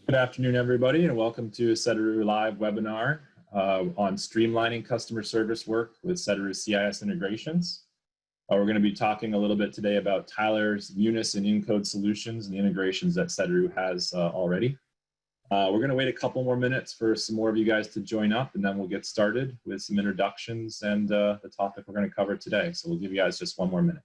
Good afternoon, everybody, and welcome to a Sedaru Live webinar on streamlining customer service work with Sedaru CIS integrations. We're going to be talking a little bit today about Tyler Munis and Incode solutions and the integrations that Sedaru has already. We're going to wait a couple more minutes for some more of you guys to join up, and then we'll get started with some introductions and the topic we're going to cover today. So we'll give you guys just one more minute.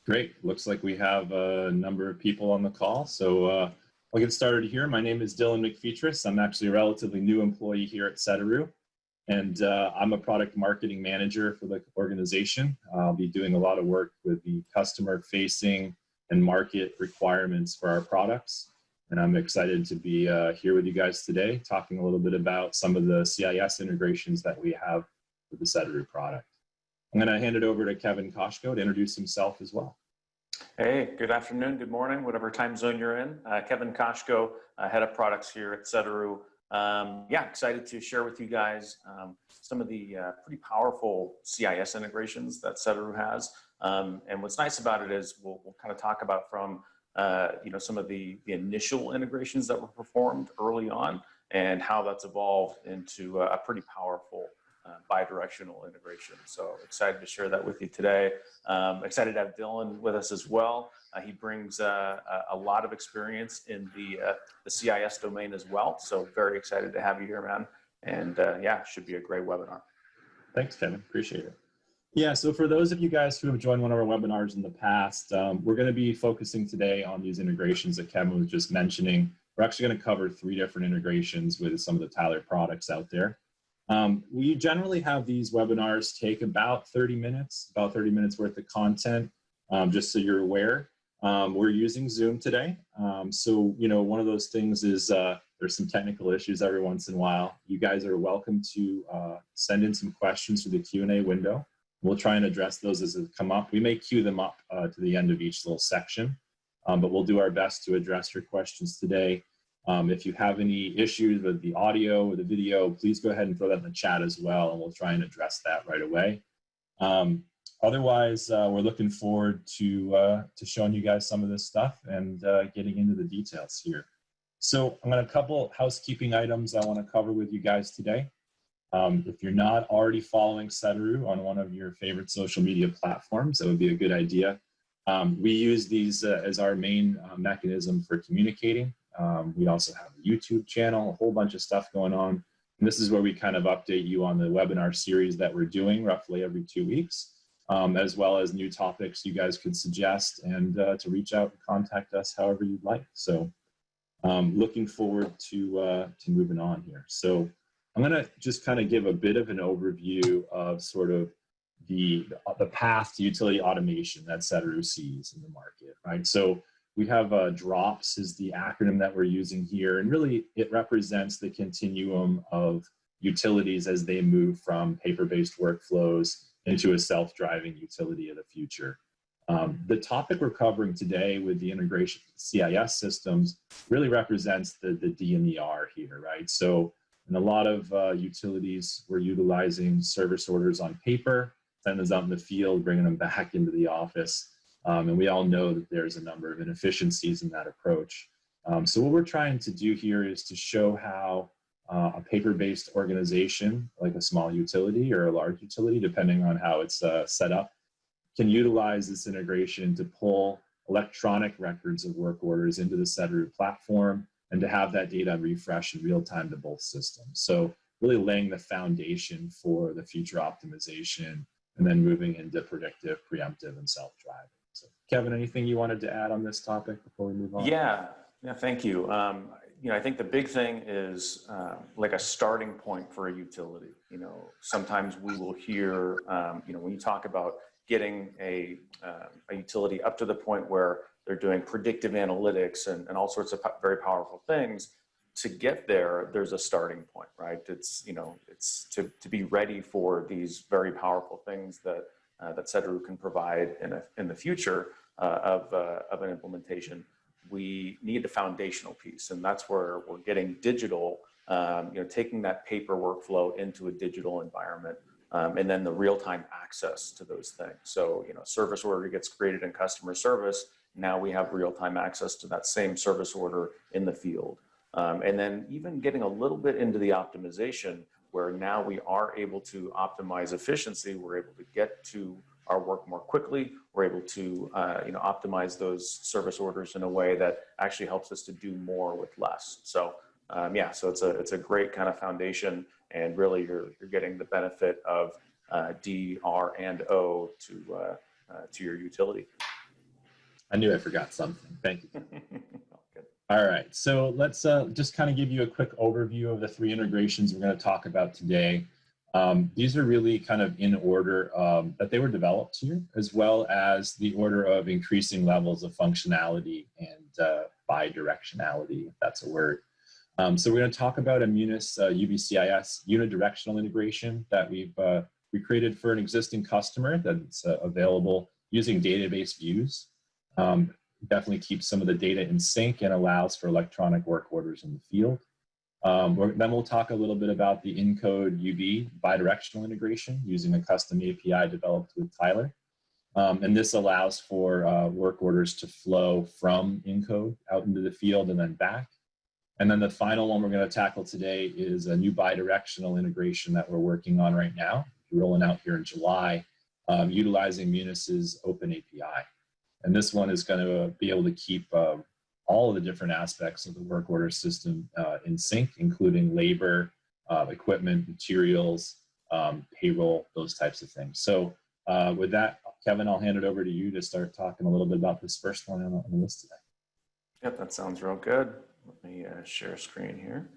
Great. Looks like we have a number of people on the call. So I'll get started here. My name is Dylan McFeatris. I'm actually a relatively new employee here at Sedaru, and I'm a product marketing manager for the organization. I'll be doing a lot of work with the customer-facing and market requirements for our products, and I'm excited to be here with you guys today, talking a little bit about some of the CIS integrations that we have with the Sedaru product. I'm going to hand it over to Kevin Koshko to introduce himself as well. Hey, good afternoon, good morning, whatever time zone you're in. Kevin Koshko, head of products here at Sedaru. Yeah, excited to share with you guys some of the pretty powerful CIS integrations that Sedaru has. And what's nice about it is we'll kind of talk about from some of the initial integrations that were performed early on and how that's evolved into a pretty powerful bidirectional integration. So excited to share that with you today. Excited to have Dylan with us as well. He brings a lot of experience in the CIS domain as well. So very excited to have you here, man. And yeah, should be a great webinar. Thanks, Kevin. Appreciate it. Yeah, so for those of you guys who have joined one of our webinars in the past, we're going to be focusing today on these integrations that Kevin was just mentioning. We're actually going to cover 3 different integrations with some of the Tyler products out there. We generally have these webinars take about 30 minutes worth of content, just so you're aware. We're using Zoom today. So, one of those things is there's some technical issues every once in a while. You guys are welcome to send in some questions through the Q&A window. We'll try and address those as they come up. We may queue them up to the end of each little section, but we'll do our best to address your questions today. If you have any issues with the audio or the video, please go ahead and throw that in the chat as well, and we'll try and address that right away. Otherwise, we're looking forward to showing you guys some of this stuff and getting into the details here. So I'm going to couple housekeeping items I want to cover with you guys today. If you're not already following Sedaru on one of your favorite social media platforms, that would be a good idea. We use these as our main mechanism for communicating. We also have a YouTube channel, a whole bunch of stuff going on. And this is where we kind of update you on the webinar series that we're doing roughly every 2 weeks, as well as new topics you guys could suggest and to reach out and contact us however you'd like. So looking forward to moving on here. So I'm going to just kind of give a bit of an overview of sort of the path to utility automation that Sedaru sees in the market, right? So we have DROPS is the acronym that we're using here, and really it represents the continuum of utilities as they move from paper-based workflows into a self-driving utility of the future. The topic we're covering today with the integration of CIS systems really represents the D and the R here, right? So in a lot of utilities, we're utilizing service orders on paper, send those out in the field, bringing them back into the office. And we all know that there's a number of inefficiencies in that approach. So what we're trying to do here is to show how a paper-based organization, like a small utility or a large utility, depending on how it's set up, can utilize this integration to pull electronic records of work orders into the Sedaru platform and to have that data refresh in real time to both systems. So really laying the foundation for the future optimization and then moving into predictive, preemptive, and self-driving. So, Kevin, anything you wanted to add on this topic before we move on? Yeah, thank you. I think the big thing is like a starting point for a utility. Sometimes we will hear, when you talk about getting a utility up to the point where they're doing predictive analytics and all sorts of very powerful things. To get there, there's a starting point, right? It's to be ready for these very powerful things that Sedaru can provide in the future of an implementation. We need a foundational piece, and that's where we're getting digital, taking that paper workflow into a digital environment, and then the real-time access to those things. So, service order gets created in customer service, now we have real-time access to that same service order in the field. And then even getting a little bit into the optimization, where now we are able to optimize efficiency, we're able to get to our work more quickly, we're able to optimize those service orders in a way that actually helps us to do more with less. So yeah, so it's a great kind of foundation, and really you're getting the benefit of D, R, and O to your utility. I knew I forgot something. Thank you. Good. All right, so let's just kind of give you a quick overview of the 3 integrations we're going to talk about today. These are really kind of in order that they were developed here, as well as the order of increasing levels of functionality and bidirectionality, if that's a word. So we're going to talk about a Munis UBCIS unidirectional integration that we created for an existing customer that's available using database views. Definitely keeps some of the data in sync and allows for electronic work orders in the field. Then we'll talk a little bit about the Encode UB bidirectional integration using a custom API developed with Tyler. And this allows for work orders to flow from Encode out into the field and then back. And then the final one we're going to tackle today is a new bidirectional integration that we're working on right now, rolling out here in July, utilizing Munis's open API. And this one is going to be able to keep all of the different aspects of the work order system in sync, including labor, equipment, materials, payroll, those types of things. So with that, Kevin, I'll hand it over to you to start talking a little bit about this first one on the list today. Yep, that sounds real good. Let me share screen here.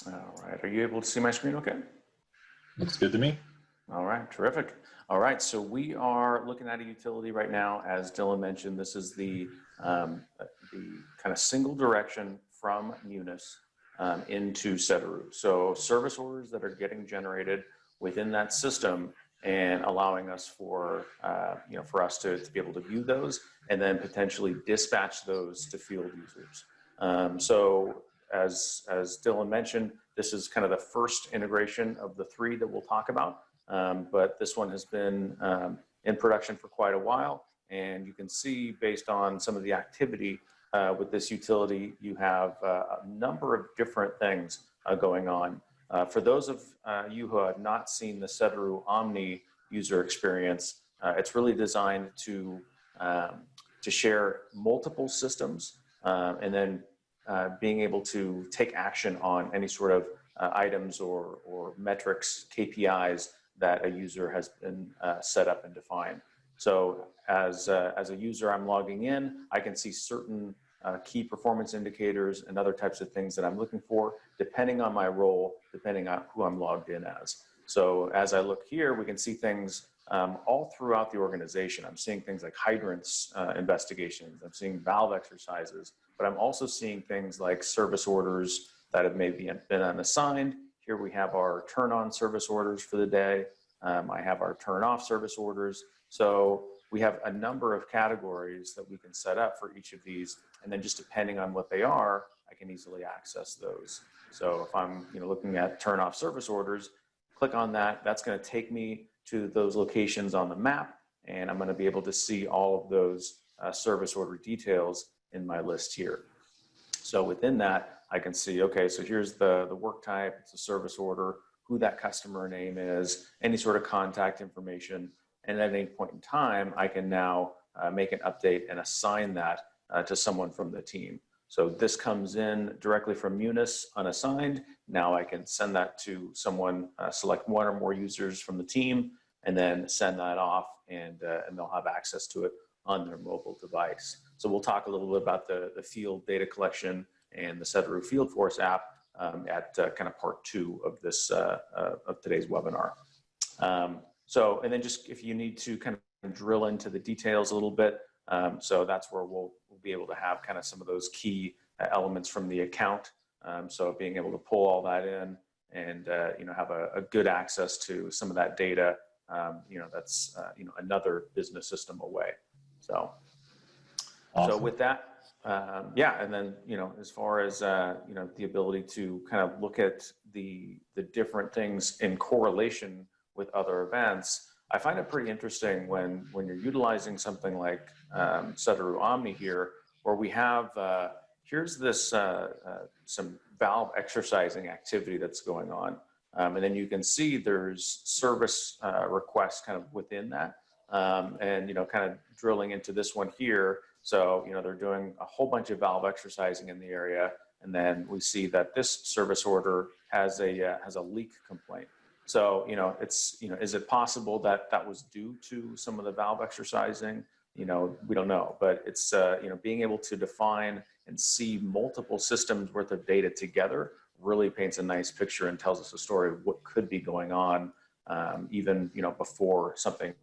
All right, are you able to see my screen okay? Looks good to me. All right, terrific. All right, so we are looking at a utility right now. As Dylan mentioned, this is the kind of single direction from Munis into Sedaru. So service orders that are getting generated within that system and allowing us for us to be able to view those and then potentially dispatch those to field users. So as Dylan mentioned, this is kind of the first integration of the 3 that we'll talk about. But this one has been in production for quite a while, and you can see based on some of the activity with this utility, you have a number of different things going on. For those of you who have not seen the Sedaru Omni user experience, it's really designed to share multiple systems and then being able to take action on any sort of items or metrics, KPIs that a user has been set up and defined. So as a user, I'm logging in, I can see certain key performance indicators and other types of things that I'm looking for, depending on my role, depending on who I'm logged in as. So as I look here, we can see things all throughout the organization. I'm seeing things like hydrants investigations, I'm seeing valve exercises, but I'm also seeing things like service orders that have maybe been unassigned. Here we have our turn on service orders for the day. I have our turn off service orders. So we have a number of categories that we can set up for each of these. And then just depending on what they are, I can easily access those. So if I'm looking at turn off service orders, click on that. That's going to take me to those locations on the map. And I'm going to be able to see all of those service order details in my list here. So within that, I can see, okay, so here's the work type, it's a service order, who that customer name is, any sort of contact information. And at any point in time, I can now make an update and assign that to someone from the team. So this comes in directly from Munis unassigned. Now I can send that to someone, select 1 or more users from the team, and then send that off, and they'll have access to it on their mobile device. So we'll talk a little bit about the field data collection and the Sedaru Field Force app at kind of part 2 of this of today's webinar. So, and then just if you need to kind of drill into the details a little bit, so that's where we'll be able to have kind of some of those key elements from the account. So being able to pull all that in and have a good access to some of that data, that's another business system away. So, So Awesome. with that, yeah, and then, as far as, the ability to kind of look at the different things in correlation with other events, I find it pretty interesting when you're utilizing something like Sedaru Omni here, where we have, here's this, some valve exercising activity that's going on. And then you can see there's service requests kind of within that. And, kind of drilling into this one here. So, they're doing a whole bunch of valve exercising in the area. And then we see that this service order has a leak complaint. So, it's, is it possible that that was due to some of the valve exercising? We don't know, but it's, being able to define and see multiple systems worth of data together really paints a nice picture and tells us a story of what could be going on, even, before something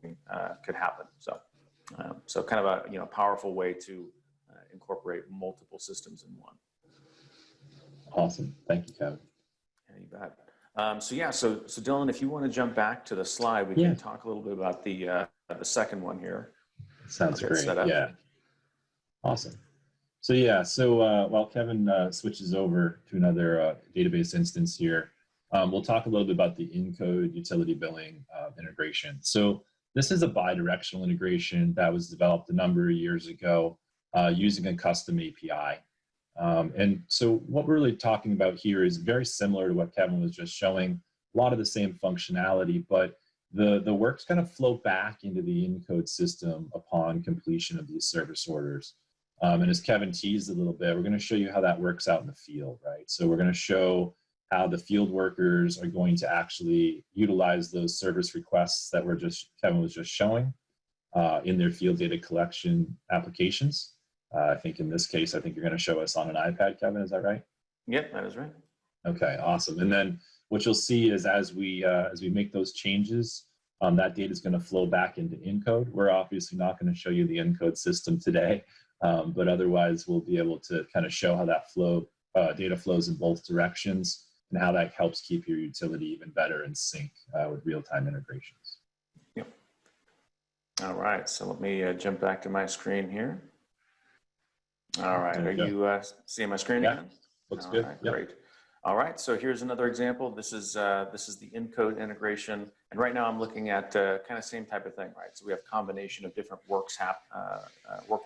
could happen. So kind of a, powerful way to incorporate multiple systems in one. Awesome. Thank you, Kevin. Yeah, you bet. So Dylan, if you want to jump back to the slide, we can talk a little bit about the second one here. Sounds great. Yeah. Awesome. So while Kevin switches over to another database instance here, we'll talk a little bit about the Encode Utility billing integration. So this is a bidirectional integration that was developed a number of years ago using a custom API. And so what we're really talking about here is very similar to what Kevin was just showing, a lot of the same functionality, but the works kind of flow back into the Encode system upon completion of these service orders. And as Kevin teased a little bit, we're going to show you how that works out in the field, right? So we're going to show how the field workers are going to actually utilize those service requests that Kevin was just showing in their field data collection applications. I think in this case, I think you're going to show us on an iPad, Kevin, is that right? Yep, that is right. Okay, awesome. And then what you'll see is as we make those changes, that data is going to flow back into Encode. We're obviously not going to show you the Encode system today, but otherwise we'll be able to kind of show how that data flows in both directions and how that helps keep your utility even better in sync with real-time integrations. Yep. All right, so let me jump back to my screen here. All right, are you seeing my screen again? Looks good. Right, great. All right, so here's another example. This is the Encode integration, and right now I'm looking at kind of same type of thing, right? So we have combination of different work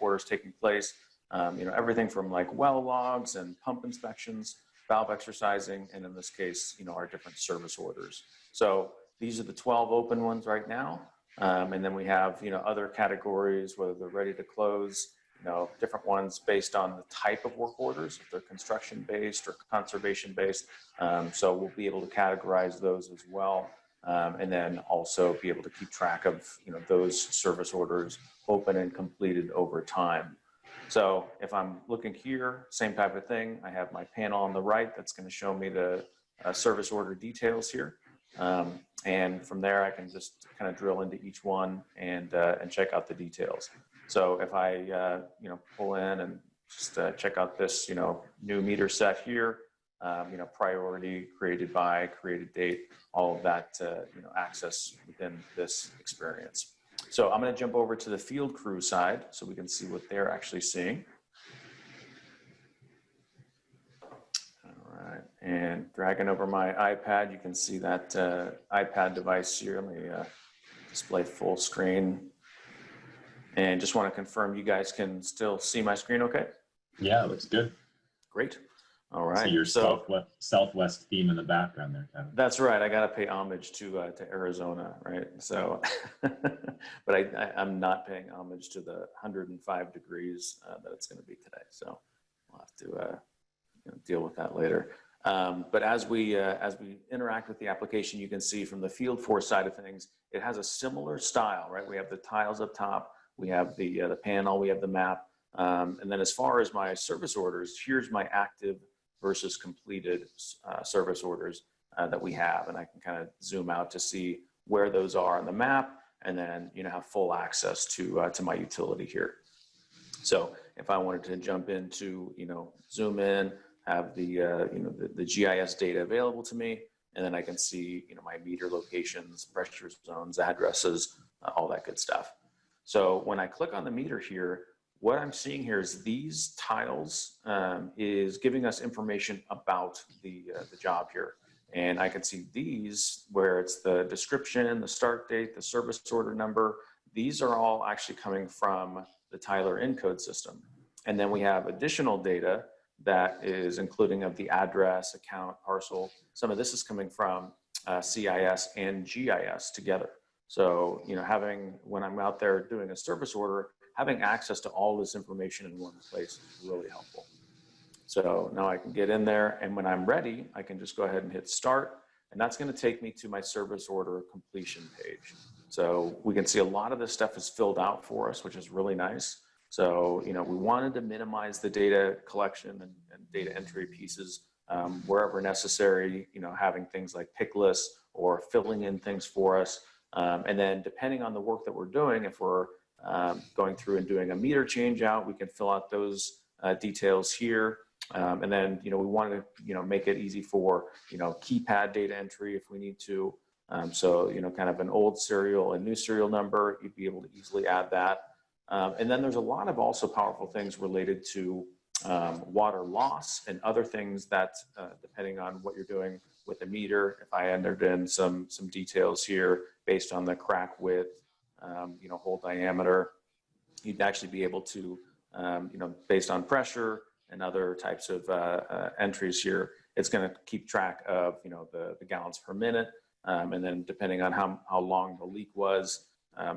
orders taking place. Everything from like well logs and pump inspections, valve exercising, and in this case, our different service orders. So these are the 12 open ones right now, and then we have other categories, whether they're ready to close. Different ones based on the type of work orders, if they're construction based or conservation based. So we'll be able to categorize those as well. And then also be able to keep track of, those service orders open and completed over time. So if I'm looking here, same type of thing. I have my panel on the right that's going to show me the service order details here. And from there, I can just kind of drill into each one and check out the details. So if I, pull in and just check out this, new meter set here, priority, created by, created date, all of that, access within this experience. So I'm going to jump over to the field crew side so we can see what they're actually seeing. All right, and dragging over my iPad, you can see that iPad device here. Let me display full screen. And just want to confirm you guys can still see my screen okay? Yeah, it looks good. Great. All right. See your Southwest theme in the background there, Kevin. That's right. I got to pay homage to Arizona, right? So, but I'm not paying homage to the 105 degrees that it's going to be today. So we'll have to deal with that later. But as we interact with the application, you can see from the field force side of things, it has a similar style, right? We have the tiles up top. We have the panel, we have the map. And then as far as my service orders, here's my active versus completed service orders that we have. And I can kind of zoom out to see where those are on the map and then, have full access to my utility here. So if I wanted to jump into, zoom in, have the GIS data available to me, and then I can see, my meter locations, pressure zones, addresses, all that good stuff. So when I click on the meter here, what I'm seeing here is these tiles is giving us information about the job here. And I can see these where it's the description, the start date, the service order number. These are all actually coming from the Tyler Incode system. And then we have additional data that is including of the address, account, parcel. Some of this is coming from CIS and GIS together. So, you know, when I'm out there doing a service order, having access to all this information in one place is really helpful. So now I can get in there, and when I'm ready, I can just go ahead and hit start, and that's going to take me to my service order completion page. So we can see a lot of this stuff is filled out for us, which is really nice. So, you know, we wanted to minimize the data collection and data entry pieces wherever necessary, you know, having things like pick lists or filling in things for us. And then depending on the work that we're doing, if we're going through and doing a meter change out, we can fill out those details here. And then, you know, we want to, you know, make it easy for, you know, keypad data entry if we need to. So, you know, kind of an old serial and new serial number, you'd be able to easily add that. And then there's a lot of also powerful things related to water loss and other things that, depending on what you're doing with the meter, if I entered in some details here based on the crack width, you know, hole diameter, you'd actually be able to, you know, based on pressure and other types of entries here, it's going to keep track of, you know, the gallons per minute. And then depending on how long the leak was,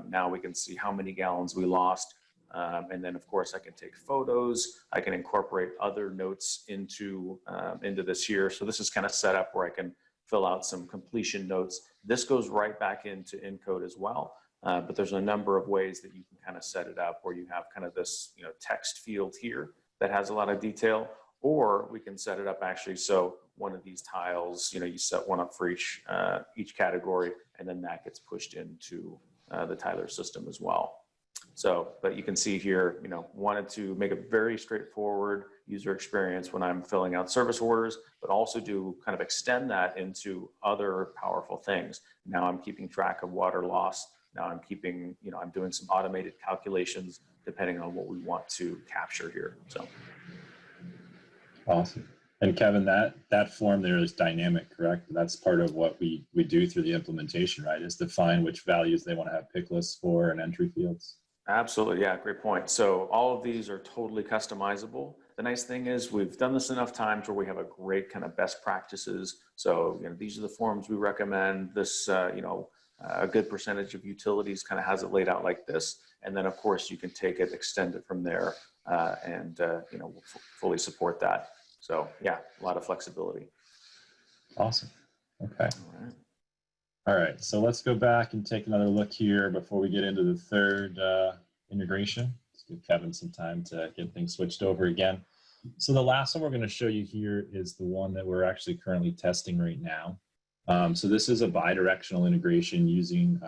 now we can see how many gallons we lost. And then of course I can take photos, I can incorporate other notes into this here. So this is kind of set up where I can fill out some completion notes. This goes right back into Encode as well. But there's a number of ways that you can kind of set it up where you have kind of this, you know, text field here that has a lot of detail, or we can set it up actually so one of these tiles, you know, you set one up for each category, and then that gets pushed into the Tyler system as well. So, but you can see here, you know, wanted to make a very straightforward user experience when I'm filling out service orders, but also do kind of extend that into other powerful things. Now I'm keeping track of water loss. Now I'm keeping, you know, I'm doing some automated calculations depending on what we want to capture here. So. Awesome. And Kevin, that form there is dynamic, correct? That's part of what we do through the implementation, right? Is define which values they want to have pick lists for and entry fields. Absolutely, yeah, great point. So all of these are totally customizable. The nice thing is we've done this enough times where we have a great kind of best practices. So, you know, these are the forms we recommend. This, you know, a good percentage of utilities kind of has it laid out like this. And then of course you can take it, extend it from there, and you know, we'll fully support that. So yeah, a lot of flexibility. Awesome. Okay. All right. So let's go back and take another look here before we get into the third integration. Let's give Kevin some time to get things switched over again. So the last one we're going to show you here is the one that we're actually currently testing right now. So this is a bidirectional integration using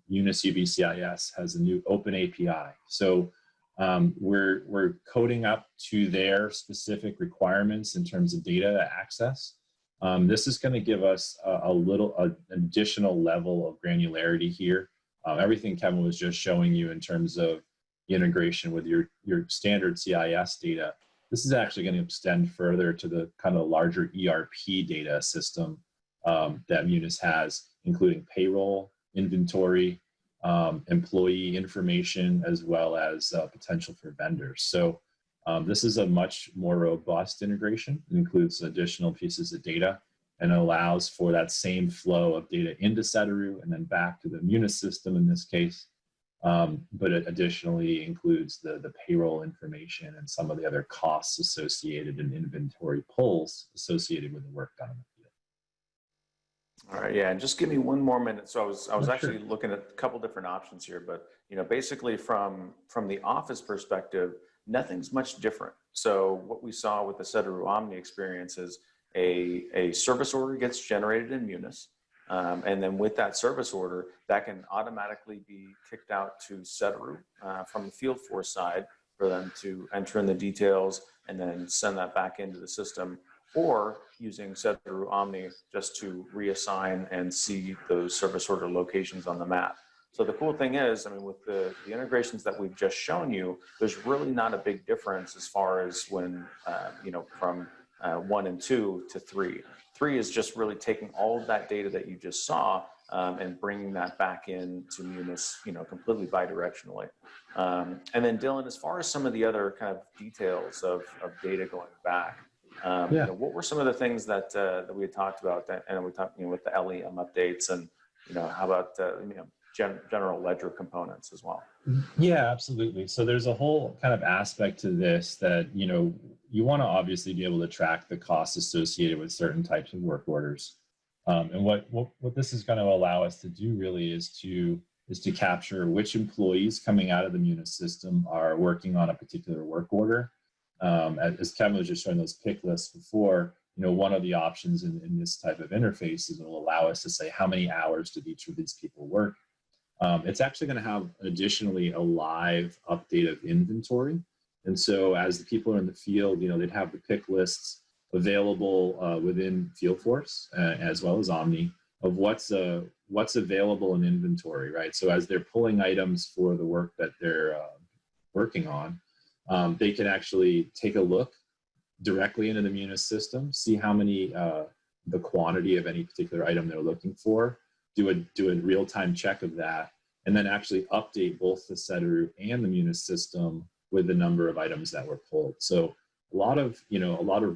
Munis UBCIS has a new open API. So we're coding up to their specific requirements in terms of data access. This is going to give us an additional level of granularity here. Everything Kevin was just showing you in terms of integration with your standard CIS data, this is actually going to extend further to the kind of larger ERP data system that Munis has, including payroll, inventory, employee information, as well as potential for vendors. So this is a much more robust integration. It includes additional pieces of data and allows for that same flow of data into Sedaru and then back to the Munis system in this case. But it additionally includes the payroll information and some of the other costs associated in inventory pulls associated with the work done in the field. All right, yeah, and just give me one more minute. So I was actually looking at a couple different options here, but you know, basically from the office perspective, nothing's much different. So what we saw with the Sedaru Omni experience is a service order gets generated in Munis, and then with that service order, that can automatically be kicked out to Sedaru from the field force side for them to enter in the details and then send that back into the system, or using Sedaru Omni just to reassign and see those service order locations on the map. So the cool thing is, I mean, with the integrations that we've just shown you, there's really not a big difference as far as when, from 1 and 2 to 3. 3 is just really taking all of that data that you just saw and bringing that back into Munis, completely bidirectionally. And then Dylan, as far as some of the other kind of details of data going back, what were some of the things that we had talked about? And we talked with the LEM updates, and how about general ledger components as well? Yeah, absolutely. So there's a whole kind of aspect to this that you want to obviously be able to track the costs associated with certain types of work orders. And what this is going to allow us to do really is to capture which employees coming out of the Munis system are working on a particular work order. As Kevin was just showing those pick lists before, one of the options in this type of interface is it will allow us to say how many hours did each of these people work. It's actually going to have additionally a live update of inventory. And so as the people are in the field, they'd have the pick lists available within Fieldforce as well as Omni of what's available in inventory, right? So as they're pulling items for the work that they're working on, they can actually take a look directly into the Munis system, see how many, the quantity of any particular item they're looking for, do a real-time check of that, and then actually update both the Sedaru and the Munis system with the number of items that were pulled. So a lot of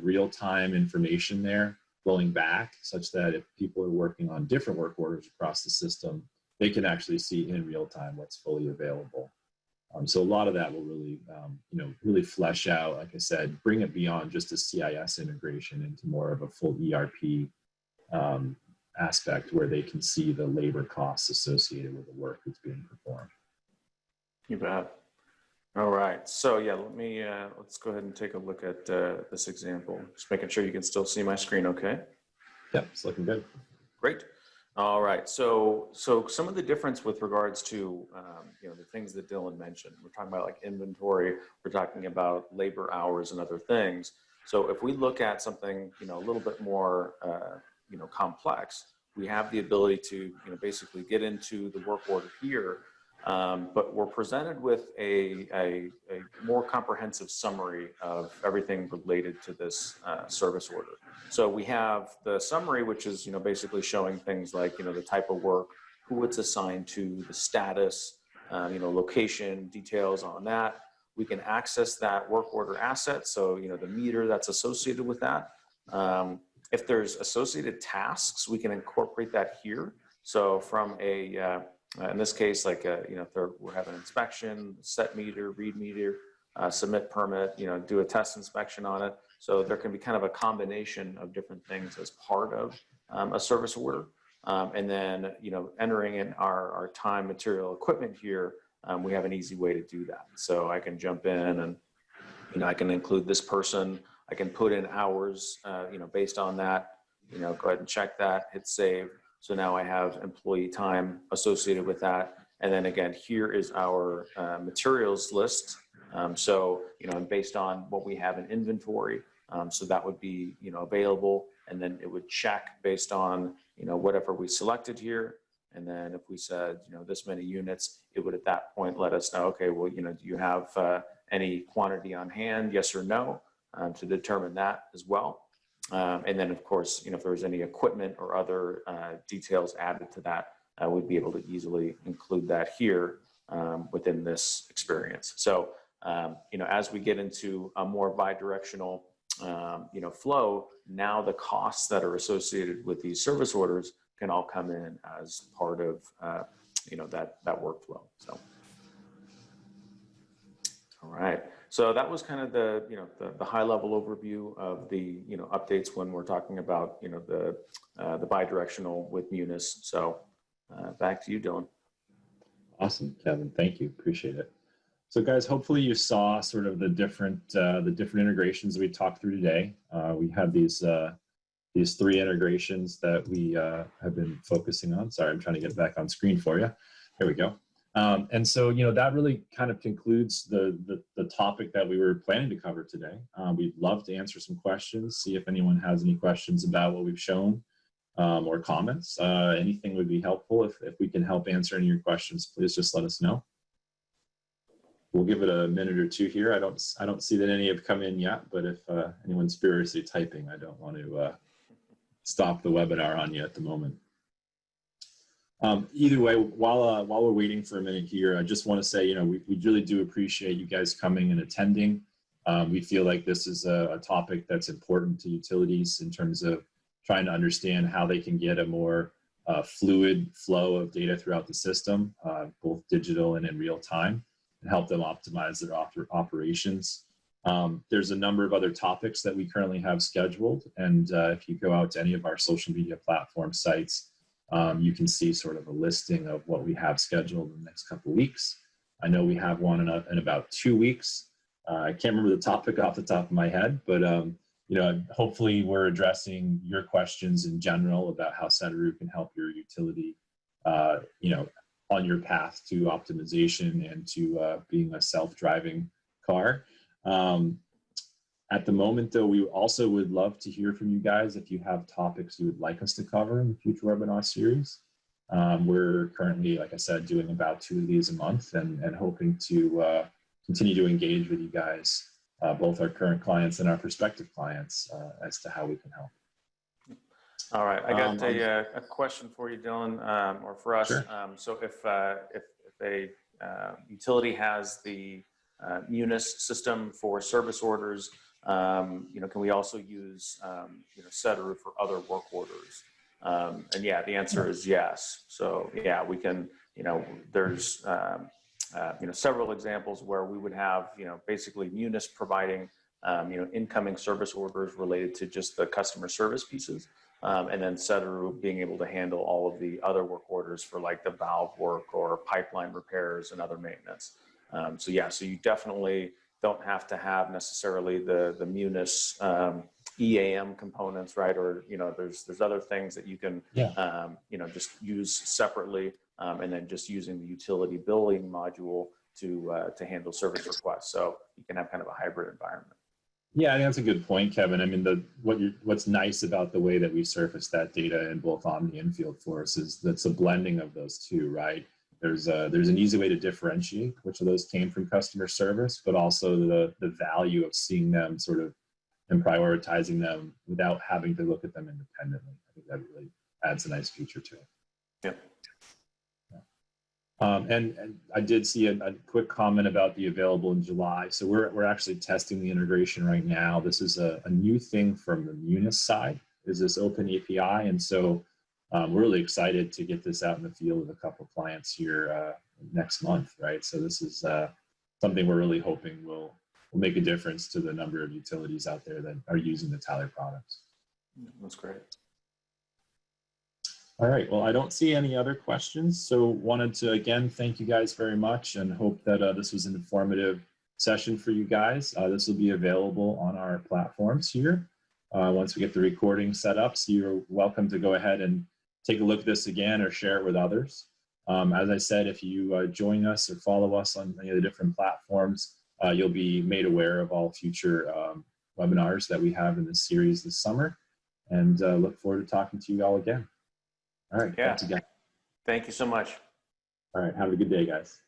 real-time information there flowing back, such that if people are working on different work orders across the system, they can actually see in real time what's fully available. So a lot of that will really, really flesh out, like I said, bring it beyond just a CIS integration into more of a full ERP aspect where they can see the labor costs associated with the work that's being performed. You bet. All right, so yeah, let's go ahead and take a look at this example. Just making sure you can still see my screen okay? Yep, it's looking good. Great. All right, so some of the difference with regards to the things that Dylan mentioned, we're talking about like inventory, we're talking about labor hours and other things. So if we look at something a little bit more complex, we have the ability to basically get into the work order here, but we're presented with a more comprehensive summary of everything related to this service order. So we have the summary, which is basically showing things like the type of work, who it's assigned to, the status, location, details on that. We can access that work order asset, so the meter that's associated with that. If there's associated tasks, we can incorporate that here. So from a in this case, like if we're having an inspection, set meter, read meter, submit permit, do a test inspection on it. So there can be kind of a combination of different things as part of a service order. And then, entering in our time, material, equipment here, we have an easy way to do that. So I can jump in and, I can include this person. I can put in hours, based on that, go ahead and check that, hit save. So now I have employee time associated with that. And then again, here is our materials list. So, based on what we have in inventory, so that would be, available, and then it would check based on, whatever we selected here. And then if we said, this many units, it would at that point let us know, okay, well, do you have any quantity on hand, yes or no, to determine that as well. And then of course, if there's any equipment or other details added to that, we'd be able to easily include that here within this experience. So, as we get into a more bidirectional, flow, now the costs that are associated with these service orders can all come in as part of, that workflow. So, all right. So that was kind of the, the high level overview of the, updates when we're talking about, the bidirectional with Munis. So back to you, Dylan. Awesome, Kevin. Thank you. Appreciate it. So guys, hopefully you saw sort of the different integrations that we talked through today. We have these 3 integrations that we have been focusing on. Sorry, I'm trying to get it back on screen for you. There we go. And so, that really kind of concludes the topic that we were planning to cover today. We'd love to answer some questions, see if anyone has any questions about what we've shown. or comments. Anything would be helpful. If we can help answer any of your questions, please just let us know. We'll give it a minute or two here. I don't see that any have come in yet, but if anyone's furiously typing, I don't want to stop the webinar on you at the moment. Either way, while we're waiting for a minute here, I just want to say, we really do appreciate you guys coming and attending. We feel like this is a topic that's important to utilities in terms of trying to understand how they can get a more fluid flow of data throughout the system, both digital and in real time, and help them optimize their operations. There's a number of other topics that we currently have scheduled, and if you go out to any of our social media platform sites, you can see sort of a listing of what we have scheduled in the next couple of weeks. I know we have one in about 2 weeks. I can't remember the topic off the top of my head, but hopefully we're addressing your questions in general about how Sedaru can help your utility, on your path to optimization and to being a self-driving car. At the moment, though, we also would love to hear from you guys if you have topics you would like us to cover in the future webinar series. We're currently, like I said, doing about 2 of these a month and hoping to continue to engage with you guys, both our current clients and our prospective clients, as to how we can help. All right, I got a question for you, Dylan, or for us. Sure. So if a utility has the Munis system for service orders, can we also use Sedaru for other work orders? And yeah, the answer is yes. So yeah, we can. There's several examples where we would have basically Munis providing incoming service orders related to just the customer service pieces. And then Sedaru being able to handle all of the other work orders for like the valve work or pipeline repairs and other maintenance. So yeah, so you definitely don't have to have necessarily the Munis EAM components, right? Or there's other things that you can just use separately, and then just using the utility billing module to handle service requests. So you can have kind of a hybrid environment. Yeah, I think that's a good point, Kevin. I mean, what's nice about the way that we surface that data in both Omni and Field Force is that's a blending of those two, right? There's an easy way to differentiate which of those came from customer service, but also the value of seeing them sort of and prioritizing them without having to look at them independently. I think that really adds a nice feature to it. Yep. And I did see a quick comment about the available in July. So we're actually testing the integration right now. This is a new thing from the Munis side, is this open API. And so we're really excited to get this out in the field with a couple of clients here next month, right? So this is something we're really hoping will make a difference to the number of utilities out there that are using the Tyler products. That's great. All right, well, I don't see any other questions, so wanted to, again, thank you guys very much and hope that this was an informative session for you guys. This will be available on our platforms here once we get the recording set up, so you're welcome to go ahead and take a look at this again or share it with others. As I said, if you join us or follow us on any of the different platforms, you'll be made aware of all future webinars that we have in this series this summer, and look forward to talking to you all again. All right, yeah. Thanks again. Thank you so much. All right, have a good day, guys.